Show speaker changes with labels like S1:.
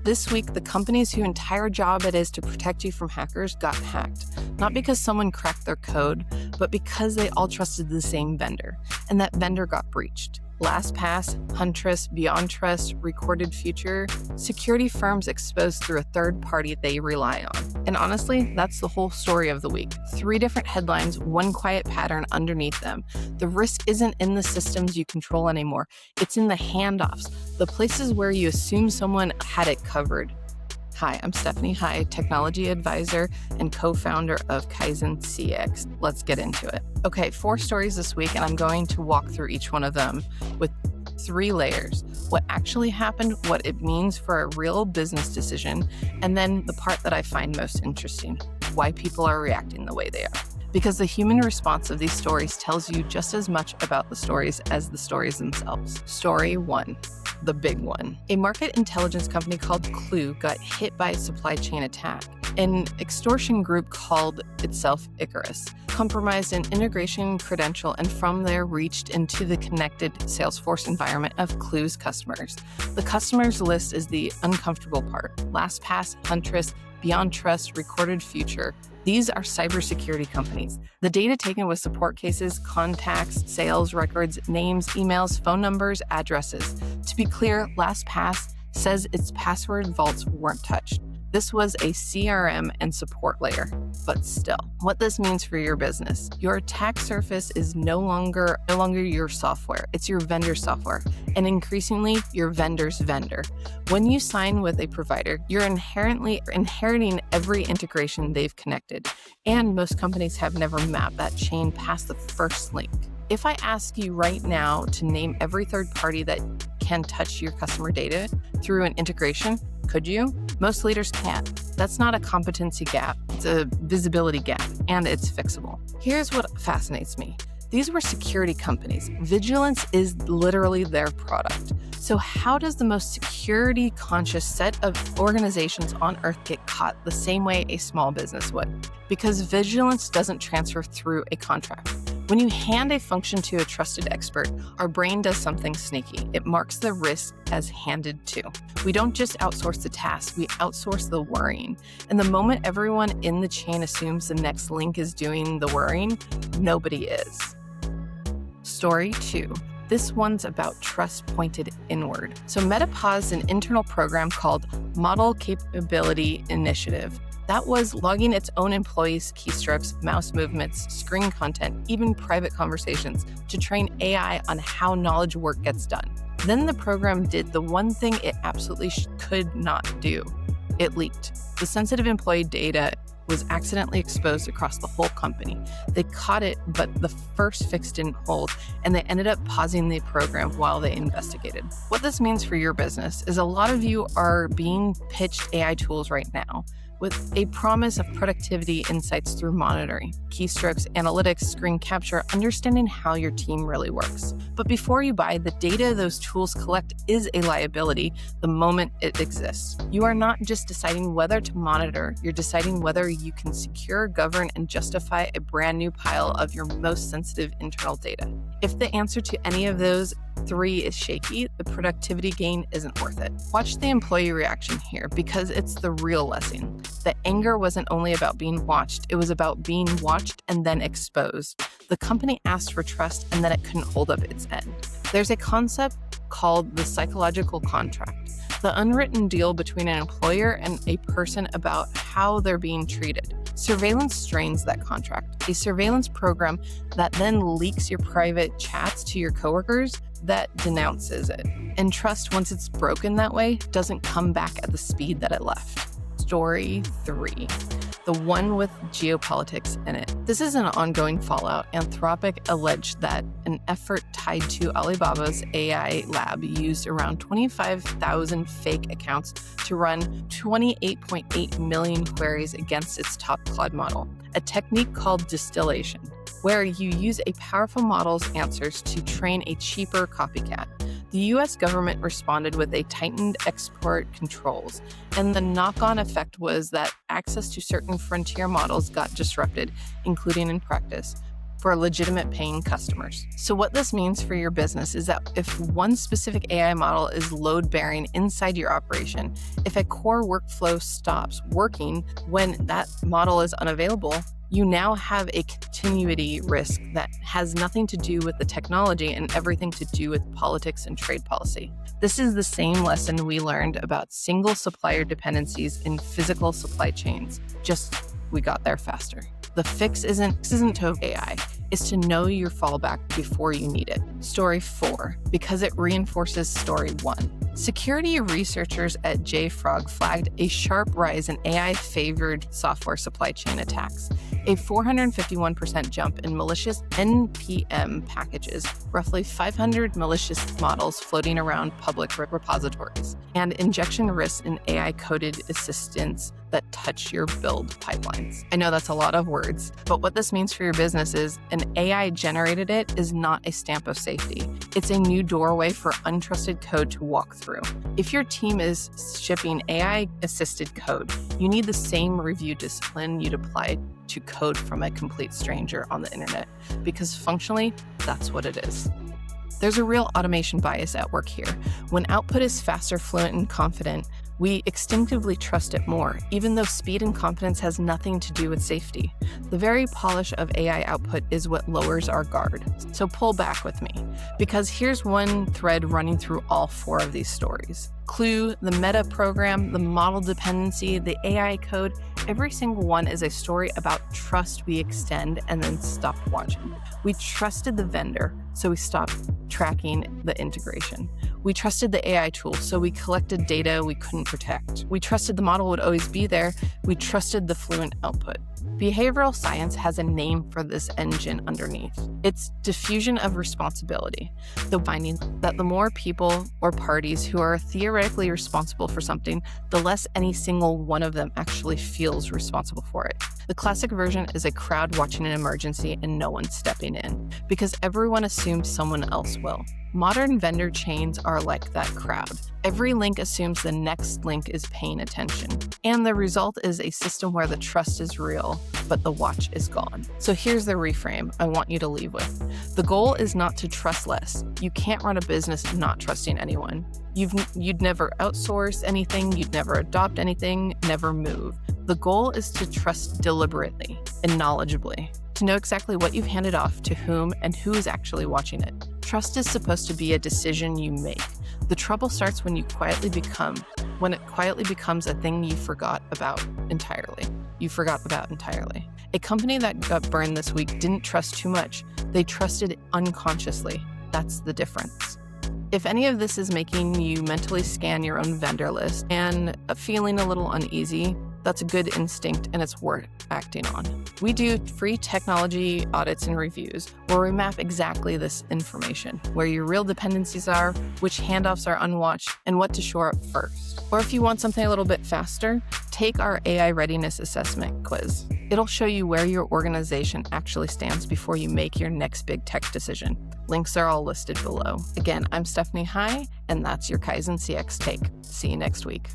S1: This week, the companies whose entire job it is to protect you from hackers got hacked. Not because someone cracked their code, but because they all trusted the same vendor, and that vendor got breached. LastPass, Huntress, BeyondTrust, Recorded Future, security firms exposed through a third party they rely on. And honestly, that's the whole story of the week. 3 different headlines, one quiet pattern underneath them. The risk isn't in the systems you control anymore. It's in the handoffs, the places where you assume someone had it covered. Hi, I'm Stephanie Hai, technology advisor and co-founder of Kaizen CX. Let's get into it. Okay, 4 stories this week, and I'm going to walk through each one of them with 3 layers. What actually happened, what it means for a real business decision, and then the part that I find most interesting, why people are reacting the way they are. Because the human response of these stories tells you just as much about the stories as the stories themselves. Story 1. The big one. A market intelligence company called Klue got hit by a supply chain attack. An extortion group called itself Icarus compromised an integration credential and from there reached into the connected Salesforce environment of Klue's customers. The customers list is the uncomfortable part. LastPass, Huntress, BeyondTrust, Recorded Future. These are cybersecurity companies. The data taken with support cases, contacts, sales records, names, emails, phone numbers, addresses. To be clear, LastPass says its password vaults weren't touched. This was a CRM and support layer, but still. What this means for your business, your attack surface is no longer your software, it's your vendor's software, and increasingly your vendor's vendor. When you sign with a provider, you're inheriting every integration they've connected, and most companies have never mapped that chain past the first link. If I ask you right now to name every third party that can touch your customer data through an integration, could you? Most leaders can't. That's not a competency gap, it's a visibility gap, and it's fixable. Here's what fascinates me. These were security companies. Vigilance is literally their product. So how does the most security-conscious set of organizations on Earth get caught the same way a small business would? Because vigilance doesn't transfer through a contract. When you hand a function to a trusted expert, our brain does something sneaky. It marks the risk as handed to. We don't just outsource the task, we outsource the worrying. And the moment everyone in the chain assumes the next link is doing the worrying, nobody is. Story 2. This one's about trust pointed inward. So Meta paused an internal program called Model Capability Initiative. That was logging its own employees' keystrokes, mouse movements, screen content, even private conversations to train AI on how knowledge work gets done. Then the program did the one thing it absolutely could not do. It leaked. The sensitive employee data was accidentally exposed across the whole company. They caught it, but the first fix didn't hold, and they ended up pausing the program while they investigated. What this means for your business is a lot of you are being pitched AI tools right now with a promise of productivity insights through monitoring, keystrokes, analytics, screen capture, understanding how your team really works. But before you buy, the data those tools collect is a liability the moment it exists. You are not just deciding whether to monitor, you're deciding whether you can secure, govern, and justify a brand new pile of your most sensitive internal data. If the answer to any of those 3 is shaky, the productivity gain isn't worth it. Watch the employee reaction here because it's the real lesson. The anger wasn't only about being watched, it was about being watched and then exposed. The company asked for trust and then it couldn't hold up its end. There's a concept called the psychological contract, the unwritten deal between an employer and a person about how they're being treated. Surveillance strains that contract, a surveillance program that then leaks your private chats to your coworkers that denounces it. And trust, once it's broken that way, doesn't come back at the speed that it left. Story 3. The one with geopolitics in it. This is an ongoing fallout. Anthropic alleged that an effort tied to Alibaba's AI lab used around 25,000 fake accounts to run 28.8 million queries against its top Claude model, a technique called distillation, where you use a powerful model's answers to train a cheaper copycat. The US government responded with a tightened export controls, and the knock-on effect was that access to certain frontier models got disrupted, including in practice. for legitimate paying customers. So what this means for your business is that if one specific AI model is load-bearing inside your operation, if a core workflow stops working when that model is unavailable, you now have a continuity risk that has nothing to do with the technology and everything to do with politics and trade policy. This is the same lesson we learned about single supplier dependencies in physical supply chains, just we got there faster. The fix isn't to AI, it's to know your fallback before you need it. Story 4, because it reinforces story 1. Security researchers at JFrog flagged a sharp rise in AI-favored software supply chain attacks, a 451% jump in malicious NPM packages, roughly 500 malicious models floating around public repositories, and injection risks in AI-coded assistants that touch your build pipelines. I know that's a lot of words, but what this means for your business is an AI-generated it is not a stamp of safety. It's a new doorway for untrusted code to walk through. If your team is shipping AI-assisted code, you need the same review discipline you'd apply to code from a complete stranger on the internet, because functionally, that's what it is. There's a real automation bias at work here. When output is faster, fluent, and confident, we instinctively trust it more, even though speed and confidence has nothing to do with safety. The very polish of AI output is what lowers our guard. So pull back with me, because here's one thread running through all 4 of these stories. Klue, the meta program, the model dependency, the AI code, every single one is a story about trust we extend and then stopped watching. We trusted the vendor, so we stopped tracking the integration. We trusted the AI tool, so we collected data we couldn't protect. We trusted the model would always be there. We trusted the fluent output. Behavioral science has a name for this engine underneath. It's diffusion of responsibility, the finding that the more people or parties who are theoretically responsible for something, the less any single one of them actually feels responsible for it. The classic version is a crowd watching an emergency and no one stepping in, because everyone assumes someone else will. Modern vendor chains are like that crowd. Every link assumes the next link is paying attention. And the result is a system where the trust is real, but the watch is gone. So here's the reframe I want you to leave with. The goal is not to trust less. You can't run a business not trusting anyone. You'd never outsource anything, you'd never adopt anything, never move. The goal is to trust deliberately and knowledgeably, to know exactly what you've handed off to whom and who is actually watching it. Trust is supposed to be a decision you make. The trouble starts when it quietly becomes a thing you forgot about entirely. A company that got burned this week didn't trust too much. They trusted unconsciously. That's the difference. If any of this is making you mentally scan your own vendor list and feeling a little uneasy, that's a good instinct and it's worth acting on. We do free technology audits and reviews where we map exactly this information, where your real dependencies are, which handoffs are unwatched, and what to shore up first. Or if you want something a little bit faster, take our AI readiness assessment quiz. It'll show you where your organization actually stands before you make your next big tech decision. Links are all listed below. Again, I'm Stephanie Hai, and that's your Kaizen CX Take. See you next week.